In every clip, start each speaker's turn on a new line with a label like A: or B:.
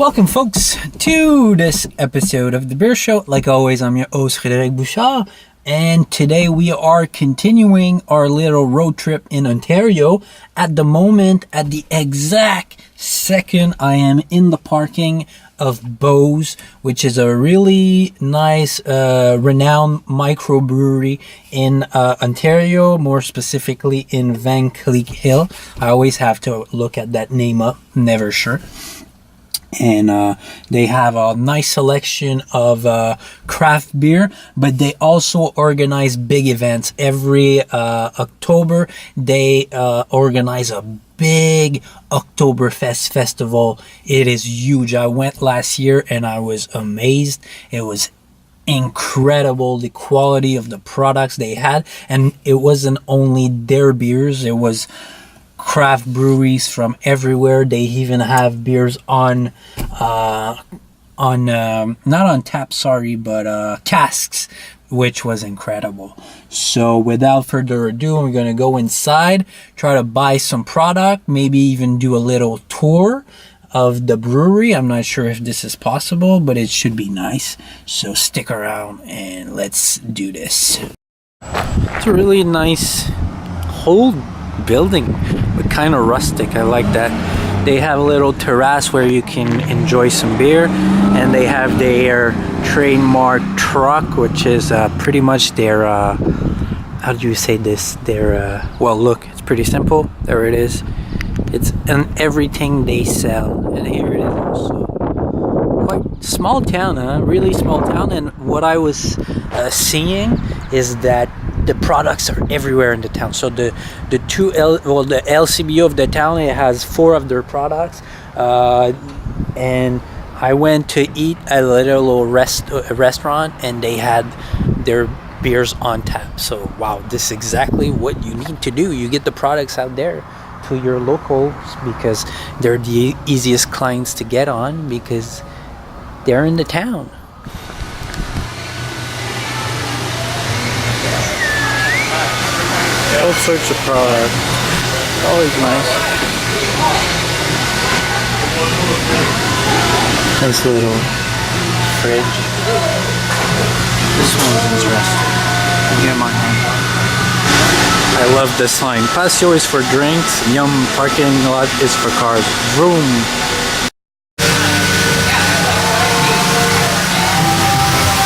A: Welcome, folks, to this episode of The Beer Show. Like always, I'm your host, Frédéric Bouchard, and today we are continuing our little road trip in Ontario. At the moment, at the exact second, I am in the parking of Bose, which is a really nice, renowned microbrewery in Ontario, more specifically in Van Cleek Hill. I always have to look at that name up, never sure. And they have a nice selection of craft beer, but they also organize big events. Every October, they organize a big Oktoberfest festival. It is huge. I went last year and I was amazed. It was incredible, the quality of the products they had. And it wasn't only their beers, it was craft breweries from everywhere. They even have beers on not on tap, but casks, which was incredible. So without further ado, we're gonna go inside, try to buy some product, maybe even do a little tour of the brewery. I'm not sure if this is possible, but it should be nice. So stick around and let's do this. It's a really nice whole building, but kind of rustic. I like that. They have a little terrace where you can enjoy some beer, and they have their trademark truck, which is pretty much their how do you say this, their well, look, it's pretty simple. There it is. It's in everything they sell, and here it is also. Quite small town, really small town. And what I was seeing is that the products are everywhere in the town. So the LCBO of the town, it has 4 of their products, and I went to eat at a little restaurant, and they had their beers on tap. So wow, this is exactly what you need to do. You get the products out there to your locals, because they're the easiest clients to get on, because they're in the town. All sorts of products. Always nice. Nice little fridge. This one's interesting. Get my hand. I love this sign. Patio is for drinks. Yum, parking lot is for cars. Vroom.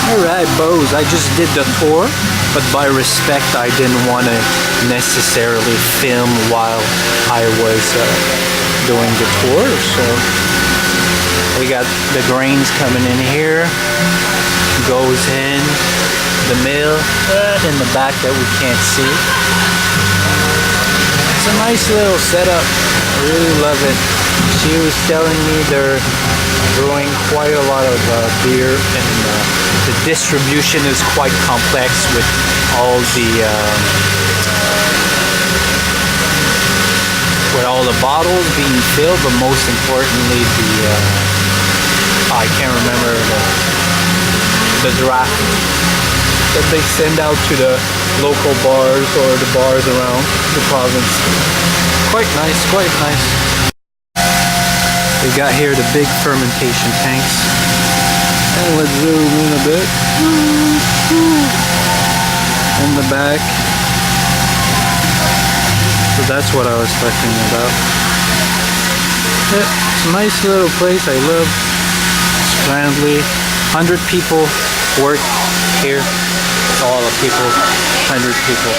A: Alright, Bose. I just did the tour, but by respect, I didn't want to necessarily film while I was doing the tour. So we got the grains coming in here, goes in the mill, in the back that we can't see. It's a nice little setup. I really love it. She was telling me they're brewing quite a lot of beer, and the distribution is quite complex with all the bottles being filled, but most importantly I can't remember the draft that they send out to the local bars or the bars around the province. Quite nice, quite nice. We got here the big fermentation tanks. And let's zoom in a bit. In the back. So that's what I was talking about. Yeah, it's a nice little place. I love. It's friendly. 100 people work here. It's a lot of people. 100 people.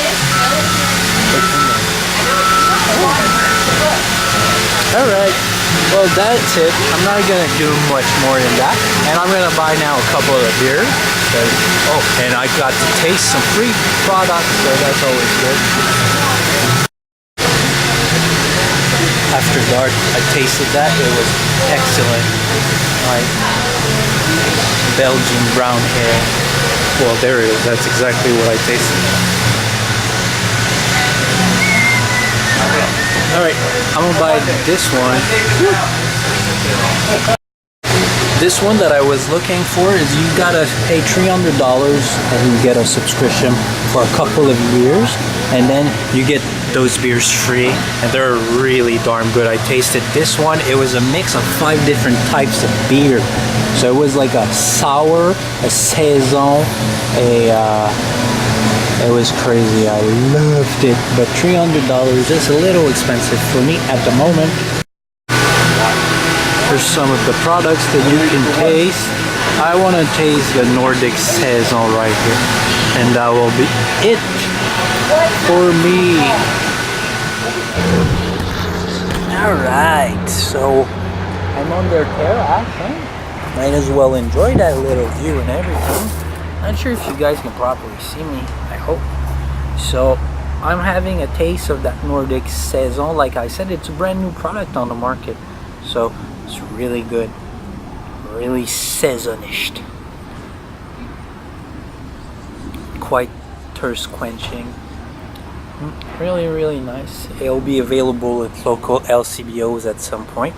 A: Alright. Well, that's it. I'm not gonna do much more than that, and I'm gonna buy now a couple of beers. And I got to taste some free products, so that's always good. After dark, I tasted that. It was excellent. Like Belgian brown ale. Well, there it is. That's exactly what I tasted. Alright, I'm gonna buy this one. This one that I was looking for is you gotta pay $300 and you get a subscription for a couple of years, and then you get those beers free, and they're really darn good. I tasted this one. It was a mix of 5 different types of beer. So it was like a sour, a saison, it was crazy. I loved it, but $300 is a little expensive for me at the moment. Here's some of the products that you can taste. I want to taste the Nordic Saison right here, and that will be it for me. Alright, so I'm on their terrace, huh? Might as well enjoy that little view and everything. Not sure if you guys can properly see me, I hope. So I'm having a taste of that Nordic Saison. Like I said, it's a brand new product on the market, so it's really good, really saisonish, quite thirst quenching. Really nice. It'll be available at local LCBOs at some point.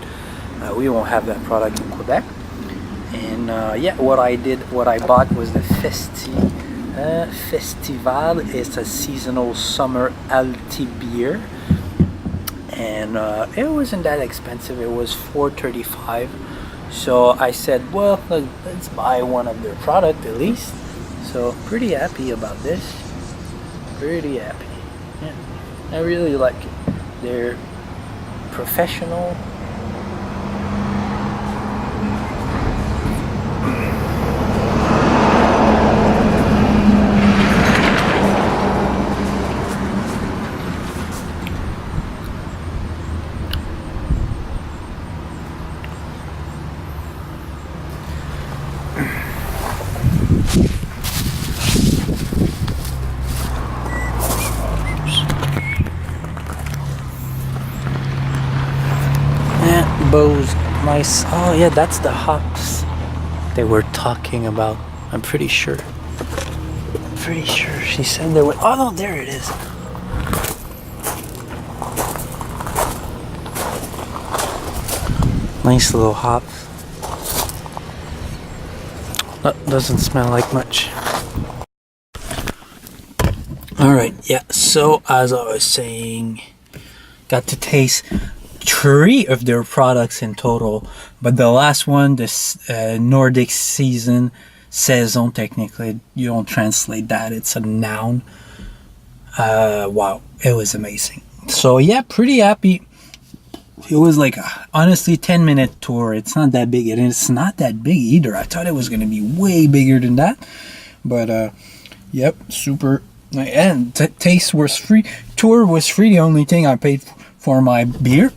A: We won't have that product in Quebec. And yeah, what I bought was the Festival. It's a seasonal summer Alti beer, and it wasn't that expensive. It was $4.35. So I said, well, let's buy one of their product at least. So pretty happy about this. Pretty happy. Yeah, I really like it. They're professional. Bose, nice. Oh yeah, that's the hops they were talking about. I'm pretty sure. She said there were. Oh no, there it is. Nice little hops. That doesn't smell like much. Alright, yeah, so as I was saying, got to taste 3 of their products in total, but the last one, this Nordic Saison, technically, you don't translate that, it's a noun. Wow, it was amazing. So yeah, pretty happy. It was like, honestly, 10-minute tour. It's not that big, and it's not that big either. I thought it was going to be way bigger than that, but yep, super. And taste was free, tour was free. The only thing I paid for my beer,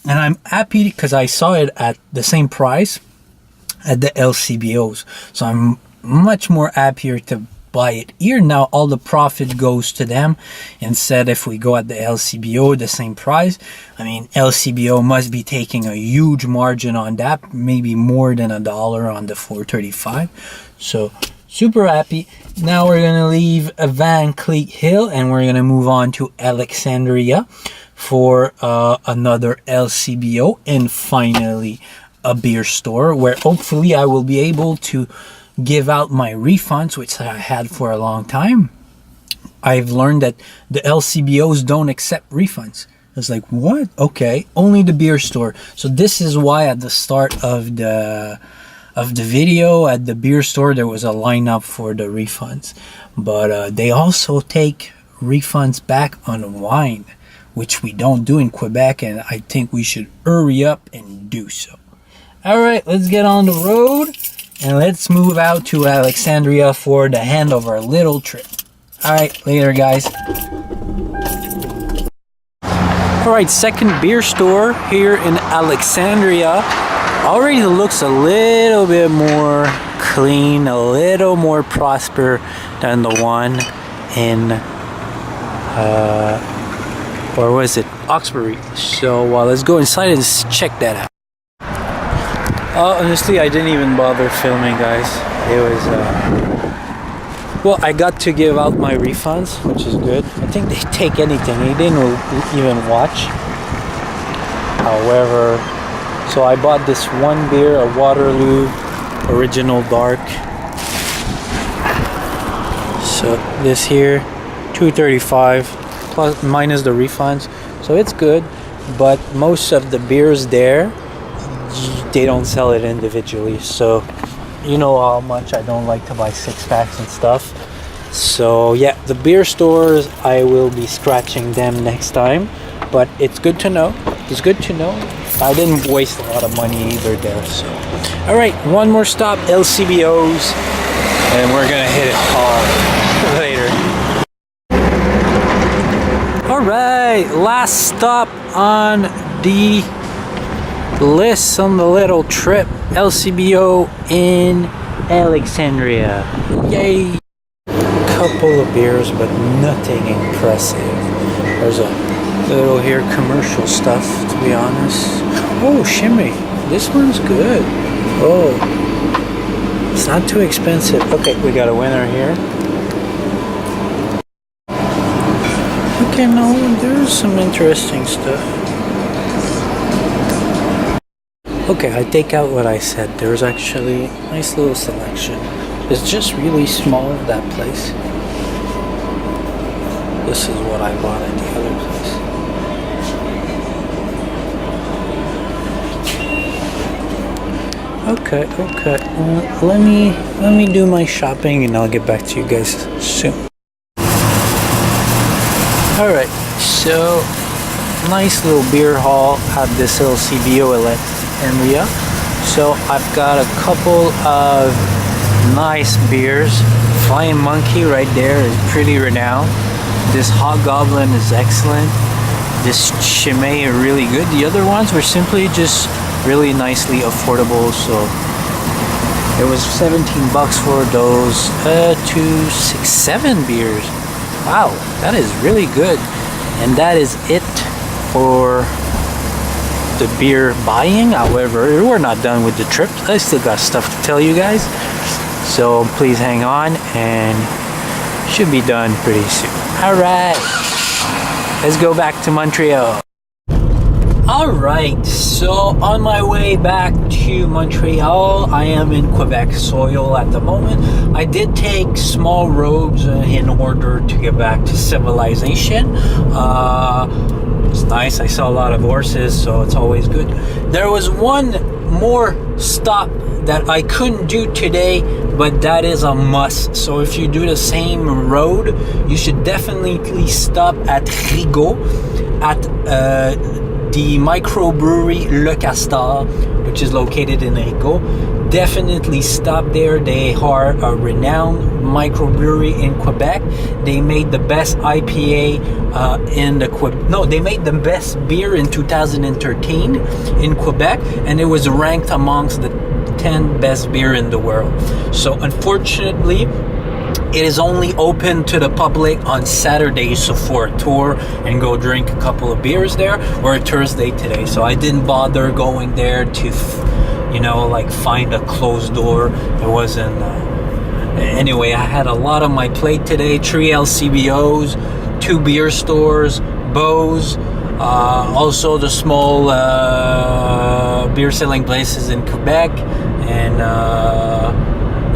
A: and I'm happy because I saw it at the same price at the LCBOs, so I'm much more happier to buy it here. Now all the profit goes to them, instead if we go at the LCBO the same price. I mean, LCBO must be taking a huge margin on that, maybe more than $1 on the $4.35. So super happy. Now we're gonna leave Van Cleet Hill and we're gonna move on to Alexandria for another LCBO, and finally a beer store where hopefully I will be able to give out my refunds, which I had for a long time. I've learned that the LCBOs don't accept refunds. I was like, what? Okay, only the beer store. So this is why at the start of the video at the beer store there was a lineup for the refunds, but they also take refunds back on wine, which we don't do in Quebec, and I think we should hurry up and do so. All right, let's get on the road and let's move out to Alexandria for the end of our little trip. All right, later guys. All right, second beer store here in Alexandria. Already looks a little bit more clean, a little more prosper than the one in or was it Oxbury? So let's go inside and check that out. Honestly, I didn't even bother filming, guys. It was well, I got to give out my refunds, which is good. I think they take anything. They didn't even watch. However, so I bought this one beer, a Waterloo Original Dark. So this here, $2.35. plus minus the refunds, so it's good. But most of the beers there, they don't sell it individually, so you know how much I don't like to buy 6-packs and stuff. So yeah, the beer stores, I will be scratching them next time, but it's good to know. It's good to know I didn't waste a lot of money either there. So all right, one more stop, LCBOs, and we're gonna hit it hard later. All right, last stop on the list on the little trip, LCBO in Alexandria. Yay! Couple of beers, but nothing impressive. There's a little here commercial stuff, to be honest. Oh, shimmy, this one's good. Oh, it's not too expensive. Okay, we got a winner here. Okay, no, there's some interesting stuff. Okay, I take out what I said. There's actually a nice little selection. It's just really small, that place. This is what I bought at the other place. Okay. Let me do my shopping and I'll get back to you guys soon. All right, so nice little beer haul at this LCBO area. So I've got a couple of nice beers. Flying Monkey right there is pretty renowned. This Hobgoblin is excellent. This Chimay are really good. The other ones were simply just really nicely affordable. So it was 17 bucks for those 2, 6, 7 beers. Wow, that is really good. And that is it for the beer buying. However, we're not done with the trip. I still got stuff to tell you guys. So please hang on and should be done pretty soon. All right, let's go back to Montreal. All right, so on my way back to Montreal, I am in Quebec soil at the moment. I did take small roads in order to get back to civilization. It's nice. I saw a lot of horses, so it's always good. There was one more stop that I couldn't do today, but that is a must. So if you do the same road, you should definitely stop at Rigaud, at the microbrewery Le Castor, which is located in Rigaud. Definitely stop there. They are a renowned microbrewery in Quebec. They made the best IPA they made the best beer in 2013 in Quebec, and it was ranked amongst the 10 best beer in the world. So unfortunately, it is only open to the public on Saturdays, so for a tour and go drink a couple of beers there, or a Thursday today. So I didn't bother going there to find a closed door. It wasn't anyway, I had a lot on my plate today. 3 LCBOs, 2 beer stores, Bose, also the small beer selling places in Quebec, and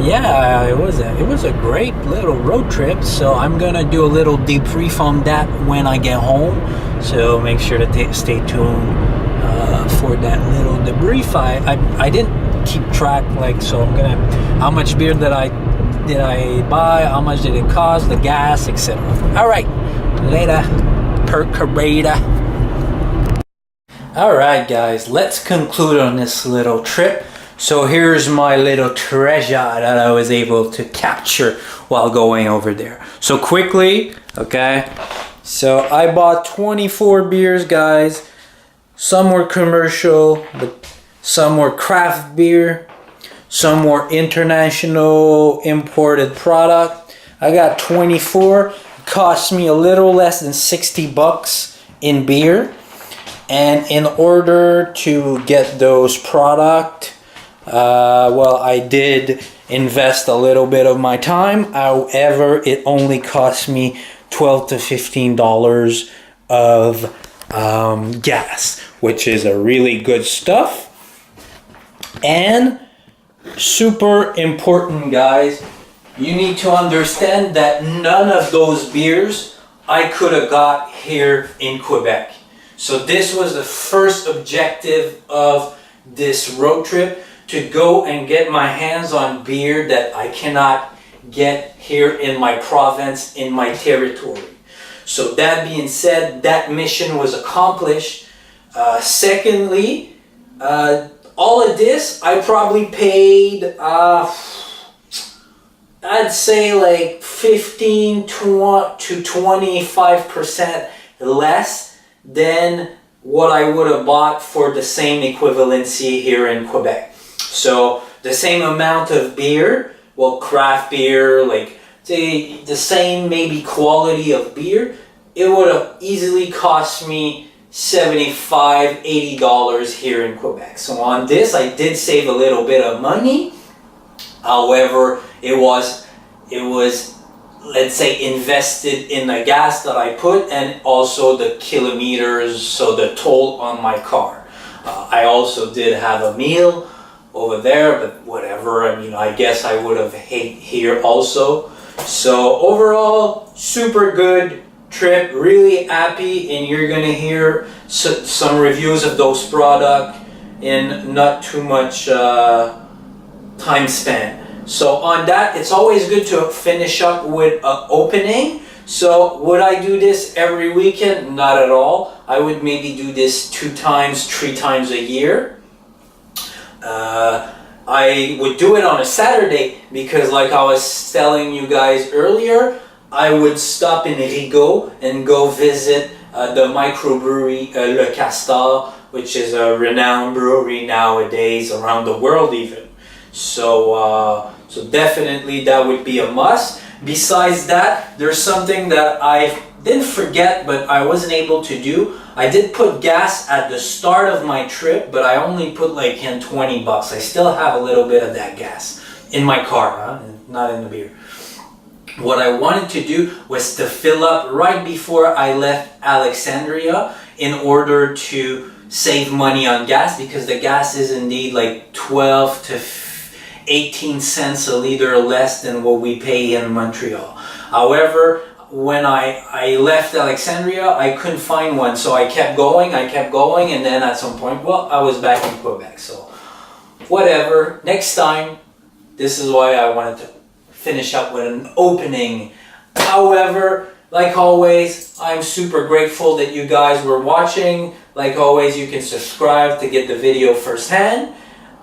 A: yeah, it was a great little road trip. So I'm gonna do a little debrief on that when I get home, so make sure to stay tuned for that little debrief. I didn't keep track, so I'm gonna, how much beer did I buy, how much did it cost, the gas, etc. All right, later, percolator. All right, guys, let's conclude on this little trip. So here's my little treasure that I was able to capture while going over there. So quickly, okay, so I bought 24 beers, guys. Some were commercial, but some were craft beer, some were international imported product. I got 24. It cost me a little less than 60 bucks in beer. And in order to get those product, I did invest a little bit of my time. However, it only cost me $12 to $15 of gas, which is a really good stuff. And super important, guys, you need to understand that none of those beers I could have got here in Quebec. So this was the first objective of this road trip, to go and get my hands on beer that I cannot get here in my province, in my territory. So that being said, that mission was accomplished. Secondly, all of this, I probably paid, I'd say like 15 to 25% less than what I would have bought for the same equivalency here in Quebec. So the same amount of beer, well, craft beer, like the same maybe quality of beer, it would have easily cost me $75, $80 here in Quebec. So on this, I did save a little bit of money. However, it was, let's say, invested in the gas that I put, and also the kilometers, so the toll on my car. I also did have a meal over there, but whatever. I mean, I guess I would have ate here also. So overall, super good trip, really happy, and you're gonna hear some reviews of those products in not too much time span. So on that, it's always good to finish up with an opening. So would I do this every weekend? Not at all. I would maybe do this 2 times, 3 times a year. I would do it on a Saturday because, like I was telling you guys earlier, I would stop in Rigaud and go visit the microbrewery Le Castor, which is a renowned brewery nowadays around the world even. So definitely that would be a must. Besides that, there's something that I didn't forget, but I wasn't able to do. I did put gas at the start of my trip, but I only put like in $20. I still have a little bit of that gas in my car, not in the beer. What I wanted to do was to fill up right before I left Alexandria in order to save money on gas, because the gas is indeed like 12 to 18 cents a liter less than what we pay in Montreal. However, when I left Alexandria, I couldn't find one, so I kept going, and then at some point, well, I was back in Quebec. So whatever, next time. This is why I wanted to finish up with an opening. However, like always, I'm super grateful that you guys were watching. Like always, you can subscribe to get the video firsthand.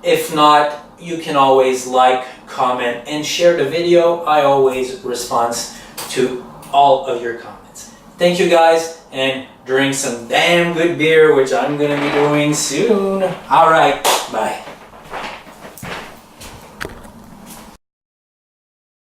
A: If not, you can always like, comment, and share the video. I always respond to all of your comments. Thank you guys, and drink some damn good beer, which I'm gonna be doing soon. All right, bye.